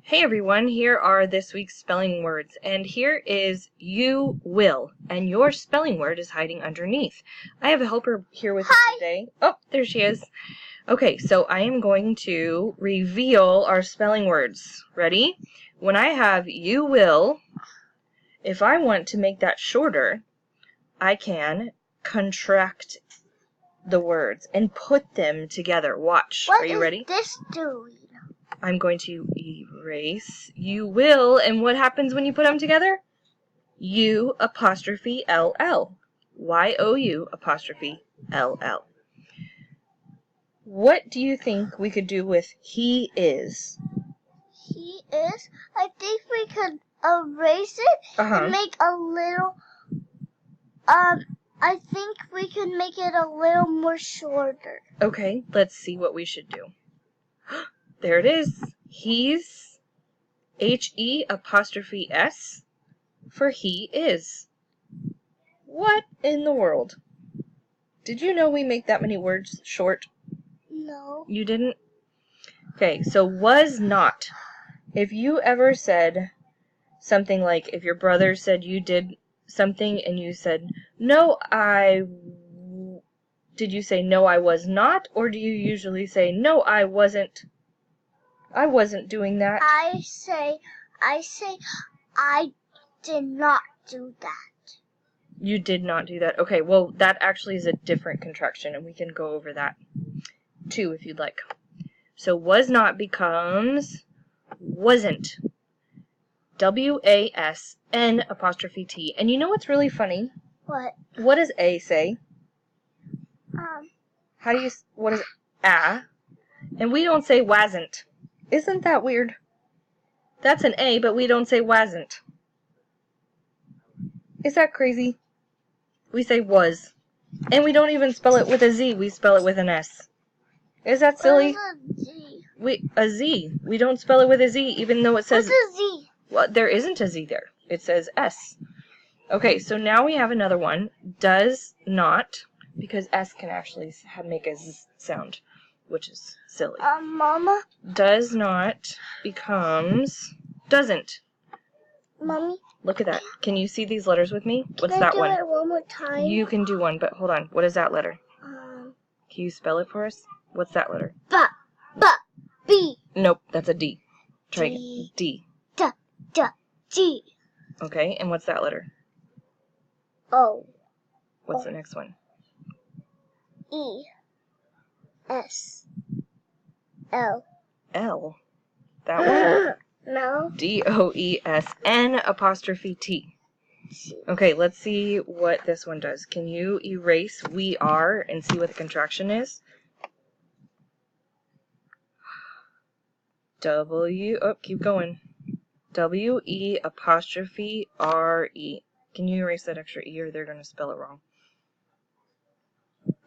Hey everyone, here are this week's spelling words, and here is you will, and your spelling word is hiding underneath. I have a helper here with me today. Oh, there she is. Okay, so I am going to reveal our spelling words. Ready? When I have you will, if I want to make that shorter, I can contract the words and put them together. Watch. Are you ready? What is this doing? I'm going to erase you will, and what happens when you put them together? U apostrophe LL. Y-O-U apostrophe LL. What do you think we could do with he is? He is? I think we could erase it and make a little, I think we could make it a little more shorter. Okay, let's see what we should do. There it is. He's, H-E apostrophe S for he is. What in the world? Did you know we make that many words short? No. You didn't? Okay, so was not. If you ever said something like, if your brother said you did something and you said, no, did you say, no, I was not? Or do you usually say, no, I wasn't doing that? I say, I did not do that. You did not do that. Okay, well, that actually is a different contraction, and we can go over that too if you'd like. So was not becomes wasn't. W-A-S-N apostrophe T. And you know what's really funny? What? What does A say? What is a? And we don't say wasn't. Isn't that weird? That's an A, but we don't say wasn't. Is that crazy? We say was. And we don't even spell it with a Z, we spell it with an S. Is that silly? What is a Z? A Z. We don't spell it with a Z, even though it says... What's a Z? Well, there isn't a Z there. It says S. Okay, so now we have another one. Does not, because S can actually make a Z sound, which is silly. Mama? Does not becomes doesn't. Mommy? Look at that. Can you see these letters with me? What's that one? Can I do it one more time? You can do one, but hold on. What is that letter? Can you spell it for us? What's that letter? B. Nope, that's a D. Try again. D. G. Okay, and what's that letter? O. What's the next one? E. S. L. L. That one? No. D-O-E-S-N apostrophe T. Okay, let's see what this one does. Can you erase we are and see what the contraction is? Keep going. W-E apostrophe R-E. Can you erase that extra E or they're going to spell it wrong?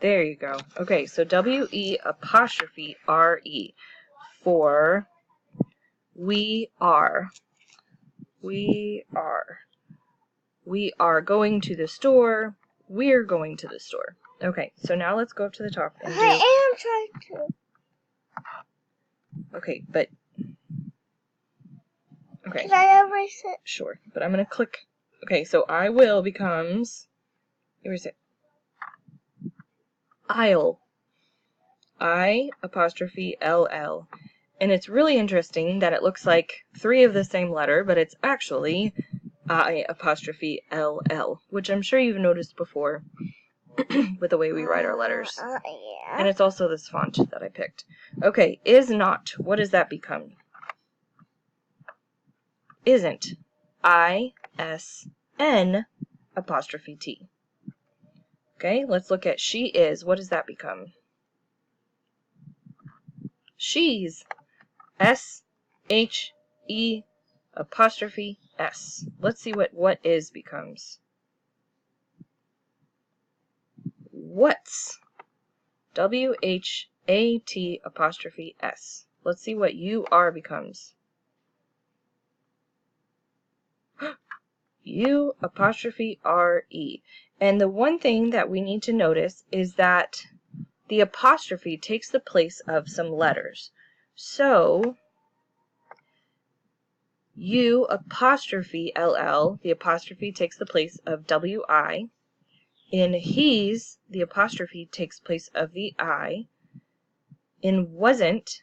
There you go. Okay, so W-E apostrophe R-E for we are. We are. We are going to the store. We're going to the store. Okay, so now let's go up to the top and do... I am trying to. Okay, but... Okay. Can I erase it? Sure, but I'm going to click... Okay, so I will becomes... Erase it. I'll. I apostrophe L-L. And it's really interesting that it looks like three of the same letter, but it's actually I apostrophe L-L, which I'm sure you've noticed before with the way we write our letters. Yeah. And it's also this font that I picked. Okay, is not. What does that become? Isn't. I-S-N apostrophe T. Okay, let's look at she is. What does that become? She's. S-H-E apostrophe S. Let's see what is becomes. What's. W-H-A-T apostrophe S. Let's see what you are becomes. U apostrophe R-E. And the one thing that we need to notice is that the apostrophe takes the place of some letters. So, U apostrophe LL, the apostrophe takes the place of WI. In he's, the apostrophe takes place of the I. In wasn't,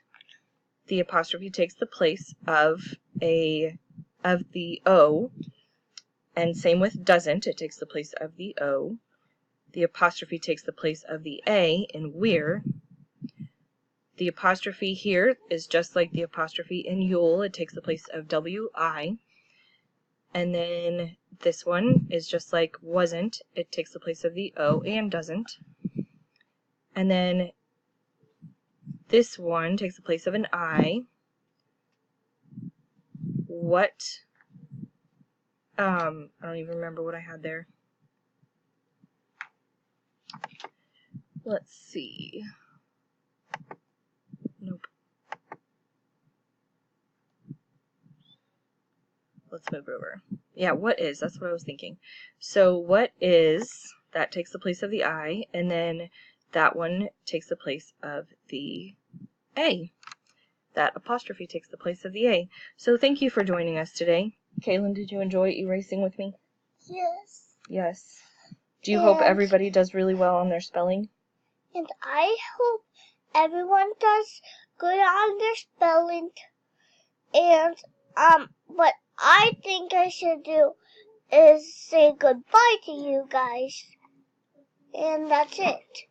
the apostrophe takes the place of the O. And same with doesn't, it takes the place of the O. The apostrophe takes the place of the A in we're. The apostrophe here is just like the apostrophe in you'll, it takes the place of WI. And then this one is just like wasn't, it takes the place of the O and doesn't. And then this one takes the place of an I. What, I don't even remember what I had there. Let's see. Nope. Let's move over. Yeah, what is, that's what I was thinking. So what is, that takes the place of the I, and then that one takes the place of the A. That apostrophe takes the place of the A. So thank you for joining us today. Kaylin, did you enjoy erasing with me? Yes. Yes. Do you hope everybody does really well on their spelling? And I hope everyone does good on their spelling. And what I think I should do is say goodbye to you guys. And that's it.